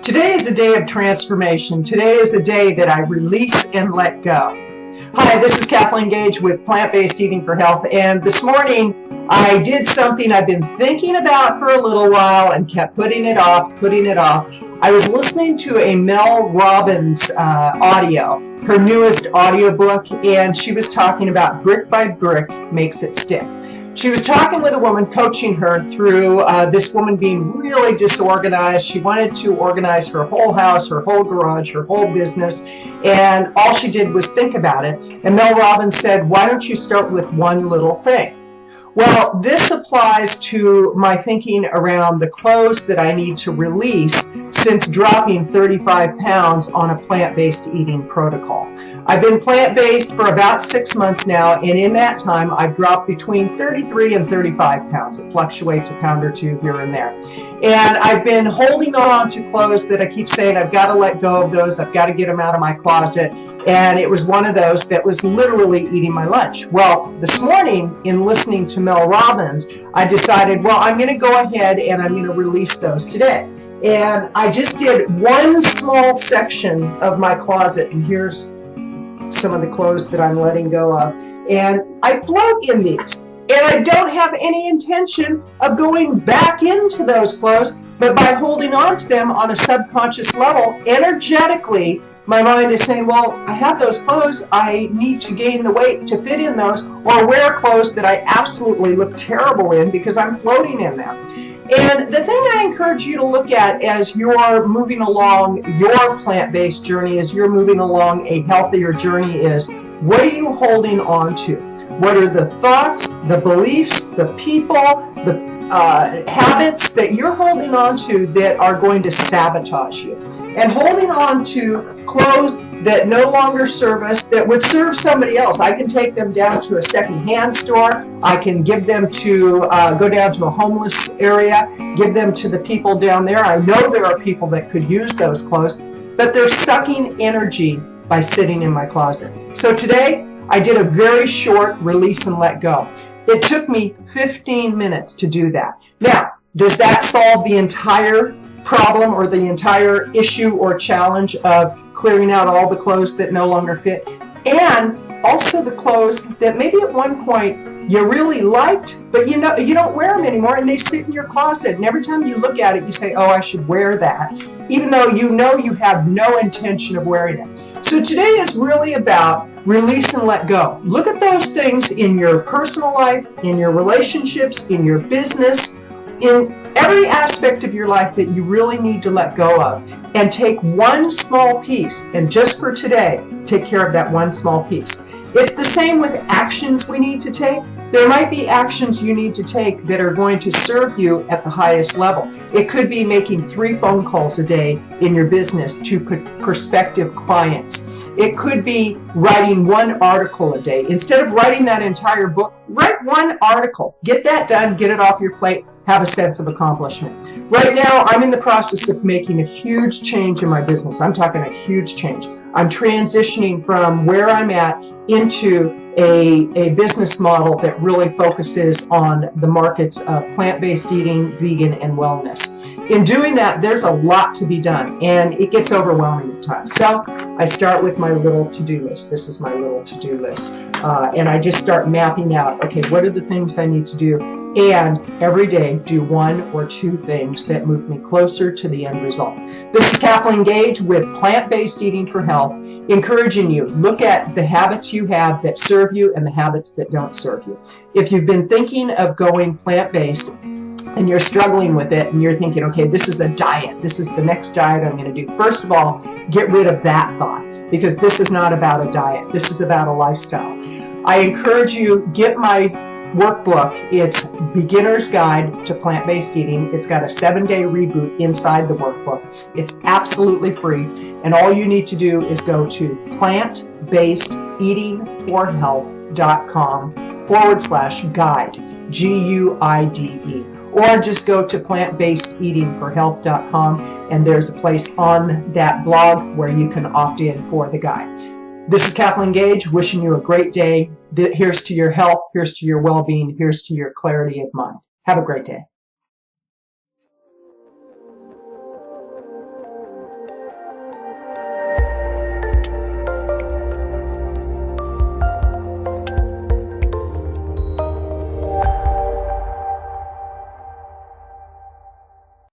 Today is a day of transformation. Today is a day that I release and let go. Hi, this is Kathleen Gage with Plant-Based Eating for Health, and this morning I did something I've been thinking about for a little while and kept putting it off. I was listening to a Mel Robbins audio, her newest audiobook, and she was talking about brick by brick makes it stick. She was talking with a woman, coaching her through this woman being really disorganized. She wanted to organize her whole house, her whole garage, her whole business, and all she did was think about it. And Mel Robbins said, why don't you start with one little thing? Well, this applies to my thinking around the clothes that I need to release since dropping 35 pounds on a plant-based eating protocol. I've been plant-based for about 6 months now, and in that time, I've dropped between 33 and 35 pounds. It fluctuates a pound or two here and there. And I've been holding on to clothes that I keep saying, I've got to let go of those. I've got to get them out of my closet. And it was one of those that was literally eating my lunch. Well, this morning, in listening to Mel Robbins, I decided, well, I'm going to go ahead and I'm going to release those today. And I just did one small section of my closet, and here's some of the clothes that I'm letting go of. And I float in these. And I don't have any intention of going back into those clothes, but by holding on to them on a subconscious level, energetically, my mind is saying, well, I have those clothes, I need to gain the weight to fit in those, or wear clothes that I absolutely look terrible in because I'm floating in them. And the thing I encourage you to look at as you're moving along your plant-based journey, as you're moving along a healthier journey, is what are you holding on to? What are the thoughts, the beliefs, the people, the habits that you're holding on to that are going to sabotage you? And holding on to clothes that no longer serve us, that would serve somebody else. I can take them down to a secondhand store. I can give them to, go down to a homeless area, give them to the people down there. I know there are people that could use those clothes, but they're sucking energy by sitting in my closet. So today, I did a very short release and let go. It took me 15 minutes to do that. Now, does that solve the entire problem or the entire issue or challenge of clearing out all the clothes that no longer fit? And also the clothes that maybe at one point you really liked, but you don't wear them anymore and they sit in your closet. And every time you look at it, you say, oh, I should wear that, even though you know you have no intention of wearing it. So today is really about release and let go. Look at those things in your personal life, in your relationships, in your business, in every aspect of your life that you really need to let go of, and take one small piece, and just for today, take care of that one small piece. It's the same with actions we need to take. There might be actions you need to take that are going to serve you at the highest level. It could be making 3 phone calls a day in your business to prospective clients. It could be writing 1 article a day. Instead of writing that entire book, write 1 article. Get that done, get it off your plate, have a sense of accomplishment. Right now, I'm in the process of making a huge change in my business. I'm talking a huge change. I'm transitioning from where I'm at into a business model that really focuses on the markets of plant-based eating, vegan, and wellness. In doing that, there's a lot to be done, and it gets overwhelming at times. So I start with my little to-do list. This is my little to-do list. And I just start mapping out, okay, what are the things I need to do? And every day do 1 or 2 things that move me closer to the end result. This is Kathleen Gage with Plant-Based Eating for Health, encouraging you, look at the habits you have that serve you and the habits that don't serve you. If you've been thinking of going plant-based and you're struggling with it and you're thinking, okay, this is a diet, this is the next diet I'm going to do. First of all, get rid of that thought, because this is not about a diet. This is about a lifestyle. I encourage you, get my workbook. It's Beginner's Guide to Plant-Based Eating. It's got a 7-day reboot inside the workbook. It's absolutely free, and all you need to do is go to plantbasedeatingforhealth.com/guide, GUIDE, or just go to plantbasedeatingforhealth.com, and there's a place on that blog where you can opt in for the guide. This is Kathleen Gage, wishing you a great day. Here's to your health, here's to your well-being, here's to your clarity of mind. Have a great day.